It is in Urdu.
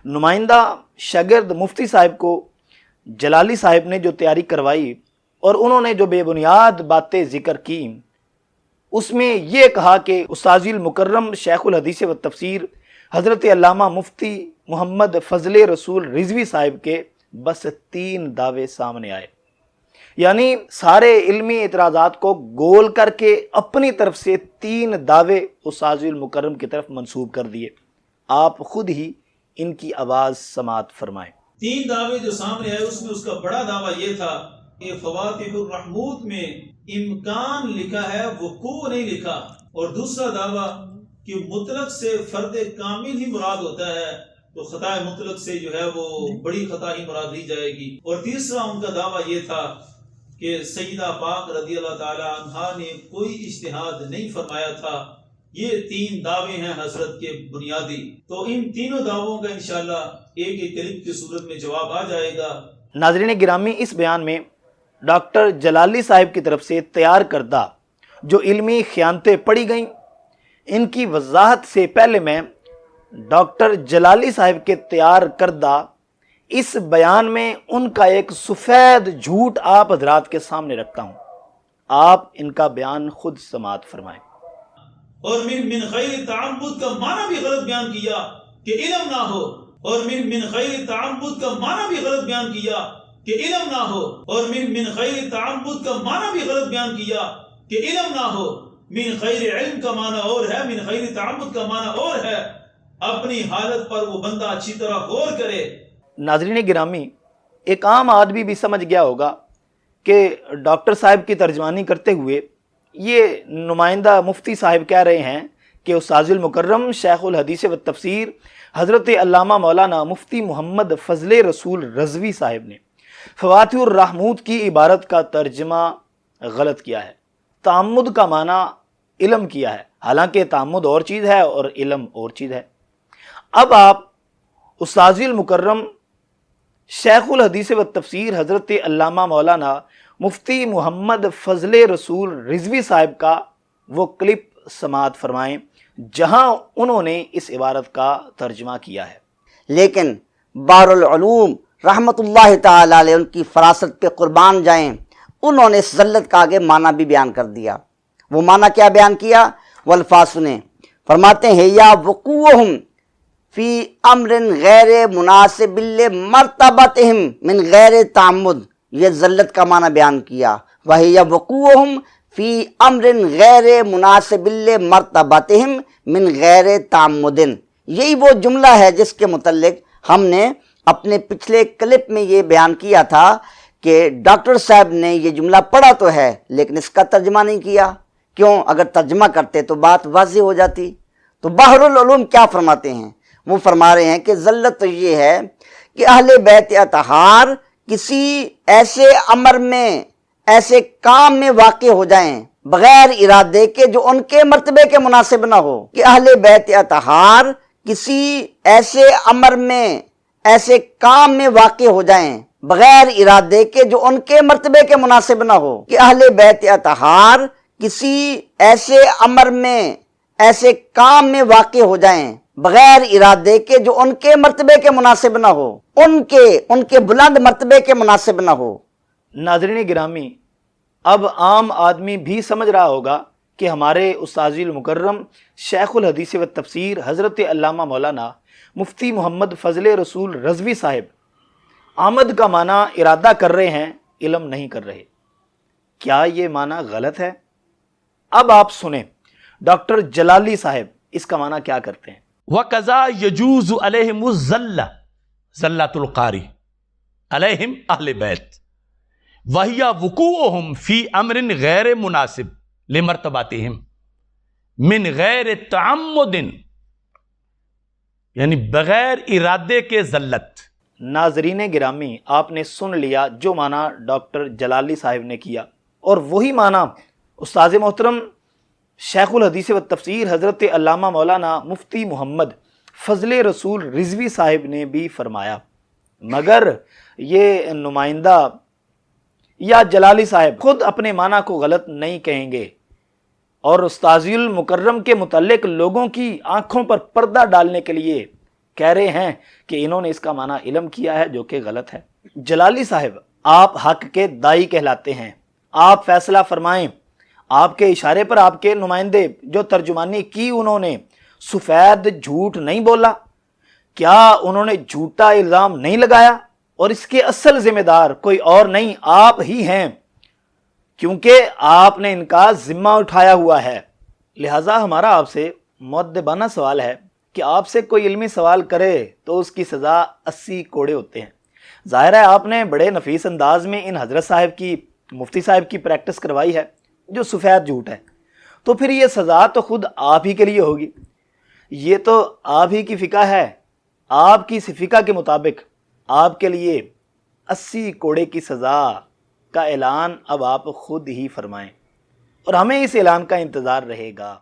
نمائندہ شاگرد مفتی صاحب کو جلالی صاحب نے جو تیاری کروائی اور انہوں نے جو بے بنیاد باتیں ذکر کی، اس میں یہ کہا کہ استاذ المکرم شیخ الحدیث و تفسیر حضرت علامہ مفتی محمد فضل رسول رضوی صاحب کے بس 3 دعوے سامنے آئے، یعنی سارے علمی اعتراضات کو گول کر کے اپنی طرف سے 3 دعوے استاذ المکرم کی طرف منسوب کر دیے۔ آپ خود ہی ان کی آواز سماعت فرمائیں۔ 3 دعوے جو سامنے آئے اس میں اس کا بڑا دعویٰ یہ تھا کہ فواتح الرحموت میں امکان لکھا ہے، وقوع نہیں لکھا، اور دوسرا دعویٰ کہ مطلق سے فرد کامل ہی مراد ہوتا ہے، تو خطا مطلق سے جو ہے وہ بڑی خطا ہی مراد لی جائے گی، اور تیسرا ان کا دعویٰ یہ تھا کہ سیدہ پاک رضی اللہ تعالی عنہا نے کوئی اجتہاد نہیں فرمایا تھا۔ یہ 3 دعوے ہیں حضرت کے بنیادی، تو ان تینوں دعووں کا انشاءاللہ ایک ایک کلپ کی صورت میں جواب آ جائے گا۔ ناظرین گرامی، اس بیان میں ڈاکٹر جلالی صاحب کی طرف سے تیار کردہ جو علمی خیانتیں پڑھی گئیں، ان کی وضاحت سے پہلے میں ڈاکٹر جلالی صاحب کے تیار کردہ اس بیان میں ان کا ایک سفید جھوٹ آپ حضرات کے سامنے رکھتا ہوں۔ آپ ان کا بیان خود سماعت فرمائیں۔ اور من غیر تعبد کا معنی بھی غلط بیان کیا کہ علم نہ ہو، اور من غیر تعبد کا معنی بھی غلط بیان کیا کہ علم نہ ہو، اور من غیر تعبد کا معنی بھی غلط بیان کیا کہ علم نہ ہو۔ من غیر علم کا معنی اور ہے، من غیر تعبد کا معنی اور ہے۔ اپنی حالت پر وہ بندہ اچھی طرح غور کرے۔ ناظرین گرامی، ایک عام آدمی بھی سمجھ گیا ہوگا کہ ڈاکٹر صاحب کی ترجمانی کرتے ہوئے یہ نمائندہ مفتی صاحب کہہ رہے ہیں کہ استاذ المکرم شیخ الحدیث و تفسیر حضرت علامہ مولانا مفتی محمد فضل رسول رضوی صاحب نے فواتح الرحموت کی عبارت کا ترجمہ غلط کیا ہے، تعمد کا معنی علم کیا ہے، حالانکہ تعمد اور چیز ہے اور علم اور چیز ہے۔ اب آپ استاذ المکرم شیخ الحدیث و تفسیر حضرت علامہ مولانا مفتی محمد فضل رسول رضوی صاحب کا وہ کلپ سماعت فرمائیں جہاں انہوں نے اس عبارت کا ترجمہ کیا ہے۔ لیکن بحر العلوم رحمت اللہ تعالی علیہ ان کی فراست پہ قربان جائیں، انہوں نے اس ذلت کا آگے معنی بھی بیان کر دیا۔ وہ معنی کیا بیان کیا؟ وہ الفاظ سنیں، فرماتے ہیں یا وقوعہم فی امر غیر مناسب لمرتبتہم من غیر تعمد، یہ ذلت کا معنی بیان کیا۔ وہی وقوعہم فی امر غیر مناسب لمرتبتہم من غیر تعمد، یہی وہ جملہ ہے جس کے متعلق ہم نے اپنے پچھلے کلپ میں یہ بیان کیا تھا کہ ڈاکٹر صاحب نے یہ جملہ پڑھا تو ہے لیکن اس کا ترجمہ نہیں کیا۔ کیوں؟ اگر ترجمہ کرتے تو بات واضح ہو جاتی۔ تو بحر العلوم کیا فرماتے ہیں؟ وہ فرما رہے ہیں کہ ذلت تو یہ ہے کہ اہل بیت اطہار کسی ایسے امر میں، ایسے کام میں واقع ہو جائیں بغیر ارادے کے جو ان کے مرتبے کے مناسب نہ ہو، کہ اہل بیت اطہار کسی ایسے امر میں، ایسے کام میں واقع ہو جائیں بغیر ارادے کے جو ان کے مرتبے کے مناسب نہ ہو، کہ اہل بیت اطہار کسی ایسے امر میں، ایسے کام میں واقع ہو جائیں بغیر ارادے کے جو ان کے مرتبے کے مناسب نہ ہو، ان کے بلند مرتبے کے مناسب نہ ہو۔ ناظرین گرامی، اب عام آدمی بھی سمجھ رہا ہوگا کہ ہمارے استاذ المکرم شیخ الحدیث و تفسیر حضرت علامہ مولانا مفتی محمد فضل رسول رضوی صاحب آمد کا معنی ارادہ کر رہے ہیں، علم نہیں کر رہے۔ کیا یہ معنی غلط ہے؟ اب آپ سنیں ڈاکٹر جلالی صاحب اس کا معنی کیا کرتے ہیں۔ وَقَذَا يَجُوزُ عَلَيْهِمُ الزَّلَّةُ زَلَّةُ الْقَارِ عَلَيْهِمْ اہل بیت وَهِيَ وُقُوعُهُمْ فِي أَمْرٍ غَيْرِ مُنَاسِبٍ لِمَرْتَبَتِهِمْ مِنْ غَيْرِ تَعَمُّدٍ، یعنی بغیر ارادے کے ذلت۔ ناظرین گرامی، آپ نے سن لیا جو معنی ڈاکٹر جلالی صاحب نے کیا، اور وہی معنی استاذ محترم شیخ الحدیث و تفسیر حضرت علامہ مولانا مفتی محمد فضل رسول رضوی صاحب نے بھی فرمایا، مگر یہ نمائندہ یا جلالی صاحب خود اپنے معنی کو غلط نہیں کہیں گے، اور استاذ المکرم کے متعلق لوگوں کی آنکھوں پر پردہ ڈالنے کے لیے کہہ رہے ہیں کہ انہوں نے اس کا معنی علم کیا ہے، جو کہ غلط ہے۔ جلالی صاحب، آپ حق کے دائی کہلاتے ہیں، آپ فیصلہ فرمائیں۔ آپ کے اشارے پر آپ کے نمائندے جو ترجمانی کی انہوں نے سفید جھوٹ نہیں بولا؟ کیا انہوں نے جھوٹا الزام نہیں لگایا؟ اور اس کے اصل ذمہ دار کوئی اور نہیں، آپ ہی ہیں، کیونکہ آپ نے ان کا ذمہ اٹھایا ہوا ہے۔ لہٰذا ہمارا آپ سے مؤدبانہ سوال ہے کہ آپ سے کوئی علمی سوال کرے تو اس کی سزا 80 کوڑے ہوتے ہیں۔ ظاہر ہے آپ نے بڑے نفیس انداز میں ان حضرت صاحب کی، مفتی صاحب کی پریکٹس کروائی ہے جو سفید جھوٹ ہے، تو پھر یہ سزا تو خود آپ ہی کے لیے ہوگی۔ یہ تو آپ ہی کی فقہ ہے، آپ کی فقہ کے مطابق آپ کے لیے 80 کوڑے کی سزا کا اعلان اب آپ خود ہی فرمائیں، اور ہمیں اس اعلان کا انتظار رہے گا۔